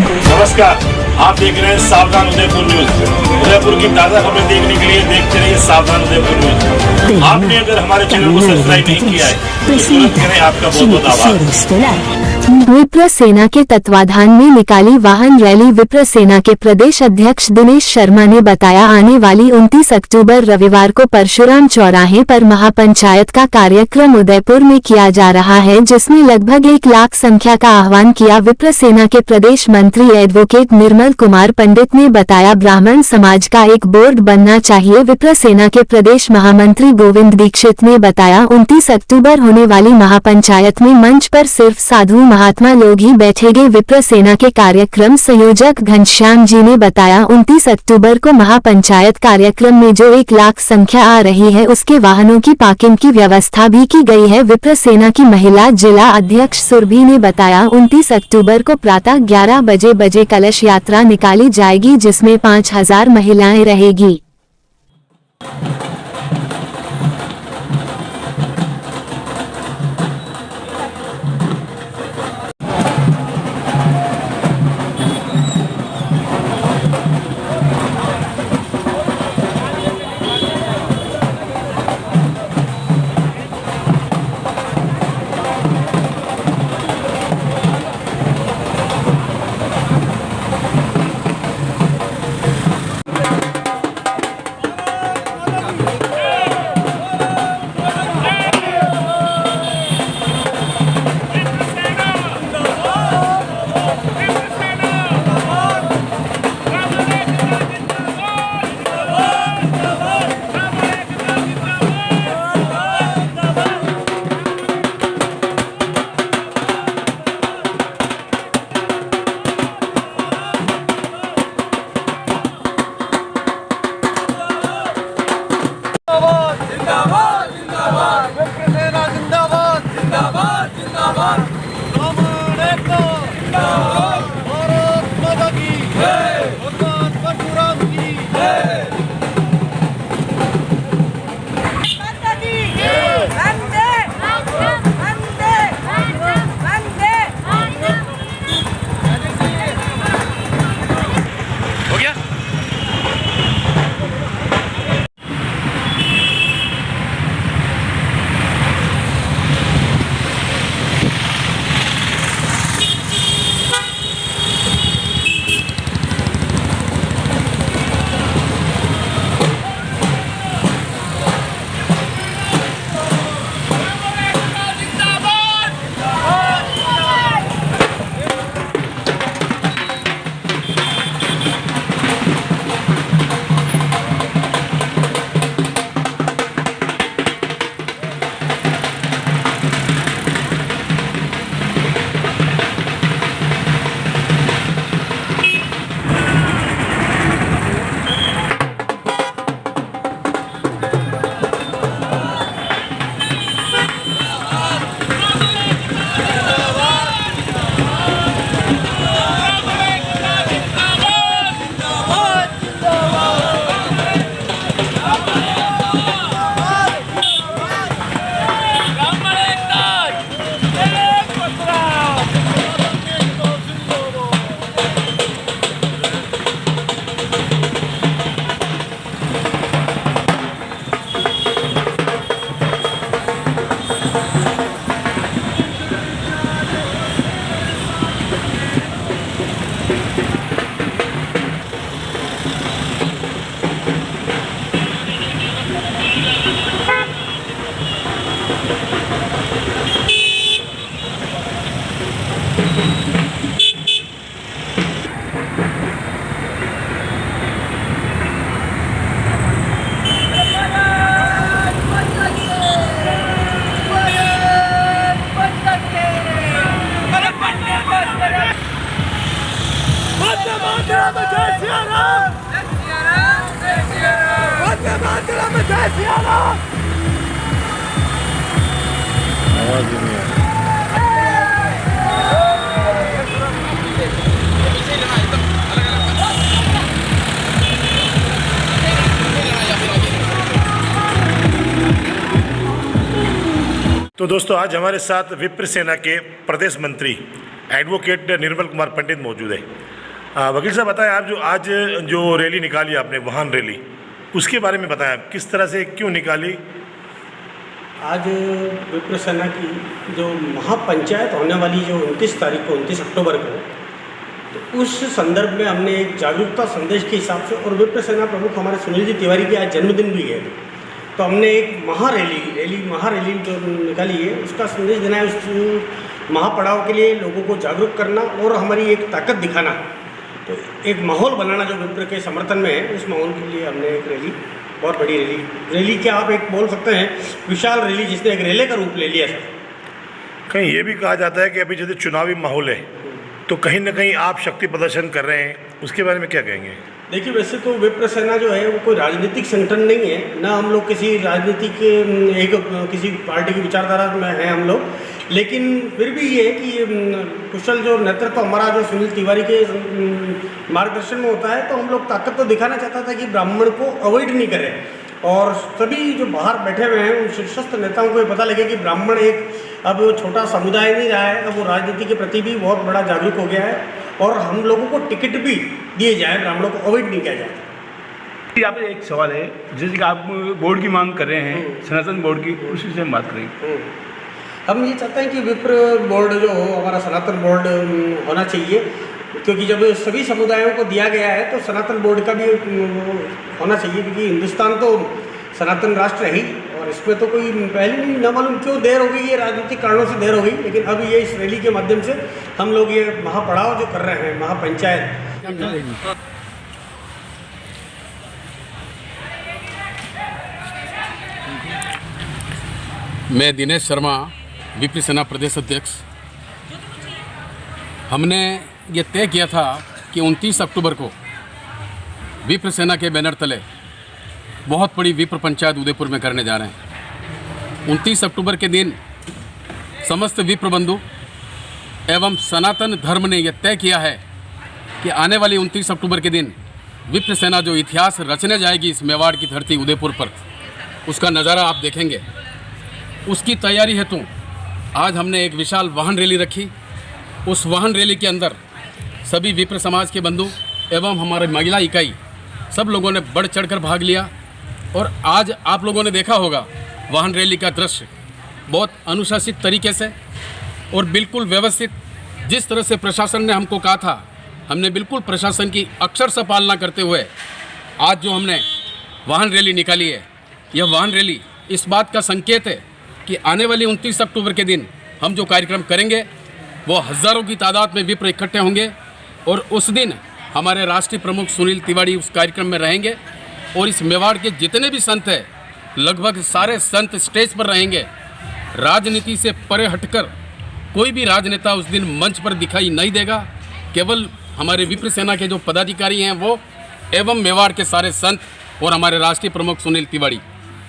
नमस्कार, आप देख रहे हैं सावधान उदयपुर न्यूज। उदयपुर की ताज़ा खबरें देखने के लिए देखते रहिए सावधान उदयपुर न्यूज। आपने अगर हमारे चैनल को सब्सक्राइब नहीं किया है तो तुरंत करें। आपका बहुत बहुत आभार। विप्र सेना के तत्वाधान में निकाली वाहन रैली। विप्र सेना के प्रदेश अध्यक्ष दिनेश शर्मा ने बताया, आने वाली 29 अक्टूबर रविवार को परशुराम चौराहे पर महापंचायत का कार्यक्रम उदयपुर में किया जा रहा है, जिसमें लगभग 1 लाख संख्या का आह्वान किया। विप्र सेना के प्रदेश मंत्री एडवोकेट निर्मल कुमार पंडित ने बताया, ब्राह्मण समाज का एक बोर्ड बनना चाहिए। विप्र सेना के प्रदेश महामंत्री गोविंद दीक्षित ने बताया, 29 अक्टूबर होने वाली महापंचायत में मंच पर सिर्फ साधु महात्मा लोग ही बैठेंगे। विप्र सेना के कार्यक्रम संयोजक घनश्याम जी ने बताया, 29 अक्टूबर को महापंचायत कार्यक्रम में जो 1 लाख संख्या आ रही है, उसके वाहनों की पार्किंग की व्यवस्था भी की गई है। विप्र सेना की महिला जिला अध्यक्ष सुरभि ने बताया, 29 अक्टूबर को प्रातः 11 बजे कलश यात्रा निकाली जाएगी, जिसमें 5000 महिलाएं रहेगी। तो दोस्तों, आज हमारे साथ विप्र सेना के प्रदेश मंत्री एडवोकेट निर्मल कुमार पंडित मौजूद है। वकील साहब बताएं, आप आज जो रैली निकाली आपने, वाहन रैली, उसके बारे में बताएं, किस तरह से क्यों निकाली? आज विप्र सेना की जो महापंचायत होने वाली जो 29 तारीख को 29 अक्टूबर को, तो उस संदर्भ में हमने एक जागरूकता संदेश के हिसाब से, और विप्र सेना प्रमुख हमारे सुनील जी तिवारी की आज जन्मदिन भी है, तो हमने एक महारैली जो निकाली है, उसका संदेश देना है, उस महापड़ाव के लिए लोगों को जागरूक करना और हमारी एक ताकत दिखाना, तो एक माहौल बनाना जो विप्र के समर्थन में है, उस माहौल के लिए हमने एक रैली, बहुत बड़ी रैली क्या आप एक बोल सकते हैं विशाल रैली, जिसने एक रैली का रूप ले लिया सर। कहीं ये भी कहा जाता है कि अभी जैसे चुनावी माहौल है, तो कहीं ना कहीं आप शक्ति प्रदर्शन कर रहे हैं, उसके बारे में क्या कहेंगे? देखिए, वैसे तो विप्र सेना जो है वो कोई राजनीतिक संगठन नहीं है, ना हम लोग किसी राजनीतिक किसी पार्टी की विचारधारा में हैं हम लोग, लेकिन फिर भी ये है कि कुशल जो नेतृत्व हमारा जो सुनील तिवारी के मार्गदर्शन में होता है, तो हम लोग ताकत तो दिखाना चाहता था कि ब्राह्मण को अवॉइड नहीं करें, और सभी जो बाहर बैठे हुए हैं उन शीर्षस्थ नेताओं को ये पता लगे कि ब्राह्मण एक अब वो छोटा समुदाय नहीं रहा है, अब वो राजनीति के प्रति भी बहुत बड़ा जागरूक हो गया है, और हम लोगों को टिकट भी दिए जाए, ब्राह्मणों को अवॉइड नहीं किया जाए। यहाँ पे एक सवाल है, जैसे कि आप बोर्ड की मांग कर रहे हैं, सनातन बोर्ड की, उस विषय में बात करेंगे। हम ये चाहते हैं कि विप्र बोर्ड जो हो, हमारा सनातन बोर्ड होना चाहिए, क्योंकि जब सभी समुदायों को दिया गया है तो सनातन बोर्ड का भी होना चाहिए, क्योंकि हिंदुस्तान तो सनातन राष्ट्र है ही, और इसमें तो कोई पहले नहीं, न मालूम क्यों देर हो गई, ये राजनीतिक कारणों से देर हो गई, लेकिन अब ये इस रैली के माध्यम से हम लोग ये महापड़ाव जो कर रहे हैं, महापंचायत। मैं दिनेश शर्मा, विप्र सेना प्रदेश अध्यक्ष। हमने ये तय किया था कि 29 अक्टूबर को विप्र सेना के बैनर तले बहुत बड़ी विप्र पंचायत उदयपुर में करने जा रहे हैं। 29 अक्टूबर के दिन समस्त विप्र बंधु एवं सनातन धर्म ने यह तय किया है कि आने वाली 29 अक्टूबर के दिन विप्र सेना जो इतिहास रचने जाएगी इस मेवाड़ की धरती उदयपुर पर, उसका नज़ारा आप देखेंगे। उसकी तैयारी हेतु आज हमने एक विशाल वाहन रैली रखी। उस वाहन रैली के अंदर सभी विप्र समाज के बंधु एवं हमारे महिला इकाई सब लोगों ने बढ़ चढ़कर भाग लिया, और आज आप लोगों ने देखा होगा वाहन रैली का दृश्य बहुत अनुशासित तरीके से और बिल्कुल व्यवस्थित, जिस तरह से प्रशासन ने हमको कहा था, हमने बिल्कुल प्रशासन की अक्षरशः पालना करते हुए आज जो हमने वाहन रैली निकाली है, यह वाहन रैली इस बात का संकेत है कि आने वाली 29 अक्टूबर के दिन हम जो कार्यक्रम करेंगे वो हज़ारों की तादाद में विप्र इकट्ठे होंगे, और उस दिन हमारे राष्ट्रीय प्रमुख सुनील तिवारी उस कार्यक्रम में रहेंगे, और इस मेवाड़ के जितने भी संत हैं लगभग सारे संत स्टेज पर रहेंगे। राजनीति से परे हटकर कोई भी राजनेता उस दिन मंच पर दिखाई नहीं देगा, केवल हमारे विप्र सेना के जो पदाधिकारी हैं वो एवं मेवाड़ के सारे संत और हमारे राष्ट्रीय प्रमुख सुनील तिवारी।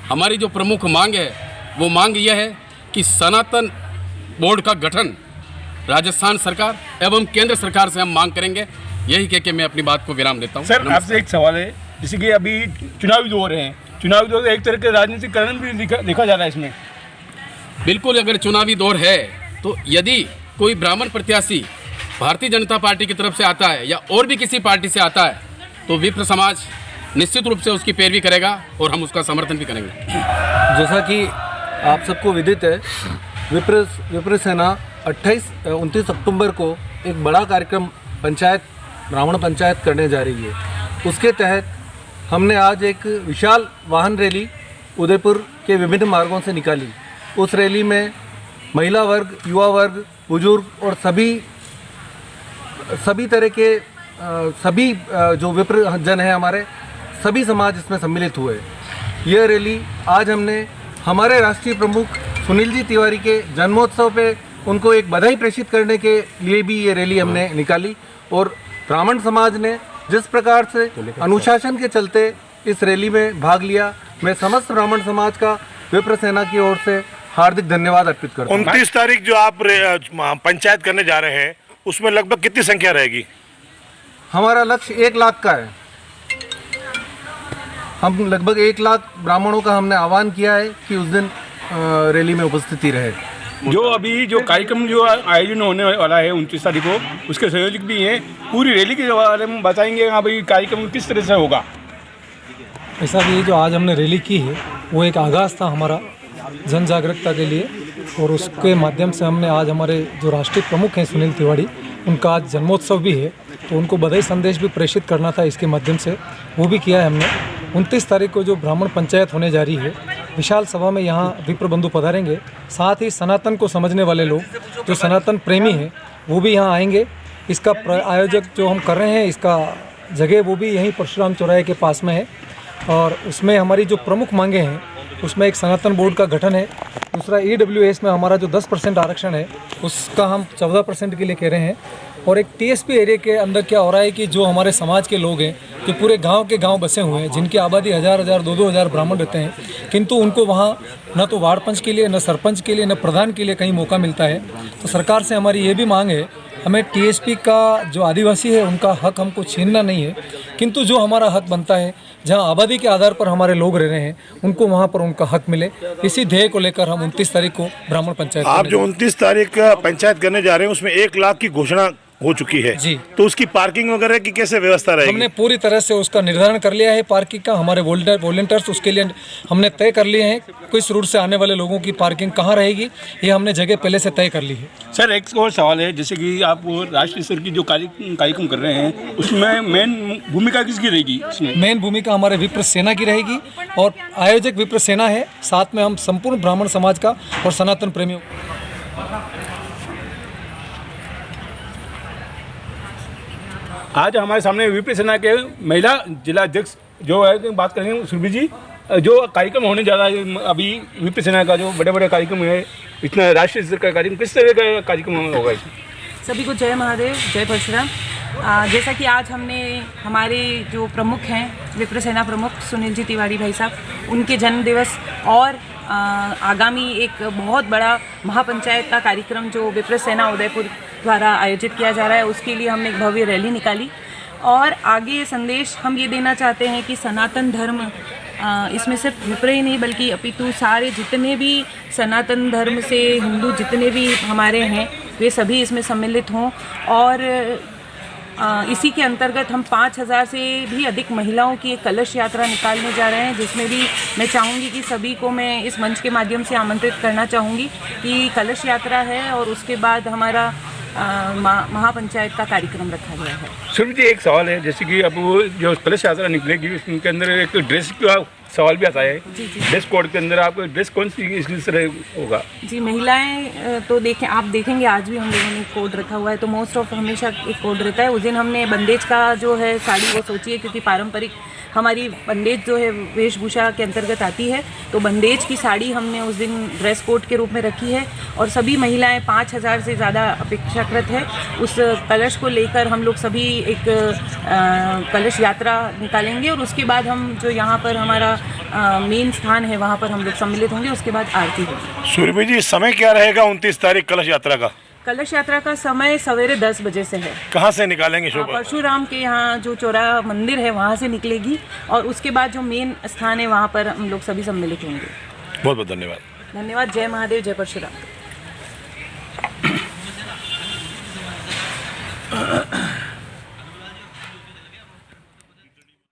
हमारी जो प्रमुख मांग है वो मांग यह है कि सनातन बोर्ड का गठन राजस्थान सरकार एवं केंद्र सरकार से हम मांग करेंगे। यही कह के मैं अपनी बात को विराम देता हूँ। सर, आपसे एक सवाल है, जैसे कि अभी चुनावी दौर हैं, चुनावी दौर एक तरह के राजनीतिकरण भी देखा जा रहा है इसमें। बिल्कुल, अगर चुनावी दौर है तो यदि कोई ब्राह्मण प्रत्याशी भारतीय जनता पार्टी की तरफ से आता है या और भी किसी पार्टी से आता है तो विप्र समाज निश्चित रूप से उसकी पैरवी करेगा और हम उसका समर्थन भी करेंगे। जैसा कि आप सबको विदित है, विप्र सेना 29 अक्टूबर को एक बड़ा कार्यक्रम ब्राह्मण पंचायत करने जा रही है। उसके तहत हमने आज एक विशाल वाहन रैली उदयपुर के विभिन्न मार्गों से निकाली। उस रैली में महिला वर्ग, युवा वर्ग, बुजुर्ग और सभी तरह के सभी जो विप्र जन हैं हमारे, सभी समाज इसमें सम्मिलित हुए। यह रैली आज हमने हमारे राष्ट्रीय प्रमुख सुनील जी तिवारी के जन्मोत्सव पे उनको एक बधाई प्रेषित करने के लिए भी ये रैली हमने निकाली, और ब्राह्मण समाज ने जिस प्रकार से अनुशासन के चलते इस रैली में भाग लिया, मैं समस्त ब्राह्मण समाज का विप्र सेना की ओर से हार्दिक धन्यवाद अर्पित करता हूँ। 29 तारीख जो आप पंचायत करने जा रहे हैं उसमें लगभग कितनी संख्या रहेगी? हमारा लक्ष्य 1 लाख का है। हम लगभग 1 लाख ब्राह्मणों का हमने आह्वान किया है कि उस दिन रैली में उपस्थिति रहे। जो अभी जो कार्यक्रम जो आयोजन होने वाला है 29 तारीख को, उसके संयोजक भी हैं। पूरी रैली के बारे में बताएंगे, हाँ भाई कार्यक्रम किस तरह से होगा। ऐसा भी जो आज हमने रैली की है वो एक आगाज़ था हमारा जन जागरूकता के लिए, और उसके माध्यम से हमने आज हमारे जो राष्ट्रीय प्रमुख हैं सुनील तिवारी, उनका आज जन्मोत्सव भी है, तो उनको बधाई संदेश भी प्रेषित करना था इसके माध्यम से, वो भी किया है हमने। 29 तारीख को जो ब्राह्मण पंचायत होने जा रही है, विशाल सभा में यहाँ विप्र बंधु पधारेंगे, साथ ही सनातन को समझने वाले लोग जो सनातन प्रेमी हैं वो भी यहाँ आएंगे। इसका आयोजक जो हम कर रहे हैं, इसका जगह वो भी यहीं परशुराम चौराहे के पास में है, और उसमें हमारी जो प्रमुख मांगे हैं उसमें एक सनातन बोर्ड का गठन है, दूसरा EWS में हमारा जो 10% आरक्षण है उसका हम 14% के लिए कह रहे हैं, और एक TSP एरिया के अंदर क्या हो रहा है कि जो हमारे समाज के लोग हैं जो पूरे गांव के गांव बसे हुए हैं, जिनकी आबादी 1000 2-2 हज़ार ब्राह्मण रहते हैं, किंतु उनको वहाँ न तो वार्ड पंच के लिए, न सरपंच के लिए, न प्रधान के लिए कहीं मौका मिलता है। तो सरकार से हमारी ये भी मांग है, हमें TSP का जो आदिवासी है उनका हक हमको छीनना नहीं है, किंतु जो हमारा हक बनता है, जहां आबादी के आधार पर हमारे लोग रह रहे हैं, उनको वहां पर उनका हक मिले। इसी ध्येय को लेकर हम 29 तारीख को ब्राह्मण पंचायत आप जो 29 तारीख का पंचायत करने जा रहे हैं उसमें 1 लाख की घोषणा हो चुकी है जी, तो उसकी पार्किंग वगैरह की कैसे व्यवस्था रहेगी? हमने पूरी तरह से उसका निर्धारण कर लिया है पार्किंग का। हमारे वॉलंटियर्स उसके लिए हमने तय कर लिए हैं, किस रूट से आने वाले लोगों की पार्किंग कहाँ रहेगी, ये हमने जगह पहले से तय कर ली है। सर एक और सवाल है, जैसे कि आप वो राष्ट्रीय स्तर की जो कार्यक्रम कर रहे हैं उसमें मेन भूमिका किसकी रहेगी? इसमें मेन भूमिका हमारे विप्र सेना की रहेगी, और आयोजक विप्र सेना है, साथ में हम संपूर्ण ब्राह्मण समाज का और सनातन प्रेमियों। आज हमारे सामने विप्र सेना के महिला जिला अध्यक्ष जो है, बात करेंगे सुरभि जी, जो कार्यक्रम होने जा रहा है अभी विप्र सेना का, जो बड़े बड़े कार्यक्रम है, इतना राष्ट्रीय स्तर का कार्यक्रम, किस तरह का कार्यक्रम होगा इसमें? सभी को जय महादेव, जय परशुराम। जैसा कि आज हमने हमारे जो प्रमुख हैं विप्र सेना प्रमुख सुनील जी तिवारी भाई साहब, उनके जन्म दिवस और आगामी एक बहुत बड़ा महापंचायत का कार्यक्रम जो विप्र सेना उदयपुर द्वारा आयोजित किया जा रहा है, उसके लिए हमने एक भव्य रैली निकाली, और आगे संदेश हम ये देना चाहते हैं कि सनातन धर्म इसमें सिर्फ विप्र ही नहीं बल्कि अपितु सारे जितने भी सनातन धर्म से हिंदू जितने भी हमारे हैं वे सभी इसमें सम्मिलित हों, और इसी के अंतर्गत हम 5000 से भी अधिक महिलाओं की एक कलश यात्रा निकालने जा रहे हैं, जिसमें भी मैं चाहूँगी कि सभी को मैं इस मंच के माध्यम से आमंत्रित करना चाहूँगी कि कलश यात्रा है और उसके बाद हमारा महापंचायत का कार्यक्रम रखा गया है। सुरभि जी एक सवाल है, जैसे कि अब वो जो कलश यात्रा निकलेगी उसके अंदर एक ड्रेस का सवाल भी आता है। जी। ड्रेस कोड के अंदर आपको ड्रेस कौन सी इस तरह होगा? जी, महिलाएं तो देखें, आप देखेंगे आज भी हम लोगों ने कोड रखा हुआ है, तो मोस्ट ऑफ हमेशा एक कोड रहता है। उस दिन हमने बंदेज का जो है साड़ी वो सोची है, क्योंकि पारंपरिक हमारी बंदेज जो है वेशभूषा के अंतर्गत आती है, तो बंदेज की साड़ी हमने उस दिन ड्रेस कोड के रूप में रखी है, और सभी महिलाएं 5000 से ज़्यादा अपेक्षाकृत है। उस कलश को लेकर हम लोग सभी एक कलश यात्रा निकालेंगे, और उसके बाद हम जो यहाँ पर हमारा मेन स्थान है वहाँ पर हम लोग सम्मिलित होंगे, उसके बाद आरती होगी। सुरभि जी समय क्या रहेगा 29 तारीख कलश यात्रा का? कलश यात्रा का समय सवेरे 10 बजे से है। कहाँ से निकालेंगे शोभा? परशुराम के यहाँ जो चौराहा मंदिर है वहाँ से निकलेगी, और उसके बाद जो मेन स्थान है वहाँ पर हम लोग सभी सम्मिलित होंगे। बहुत बहुत धन्यवाद। धन्यवाद। जय महादेव, जय परशुराम।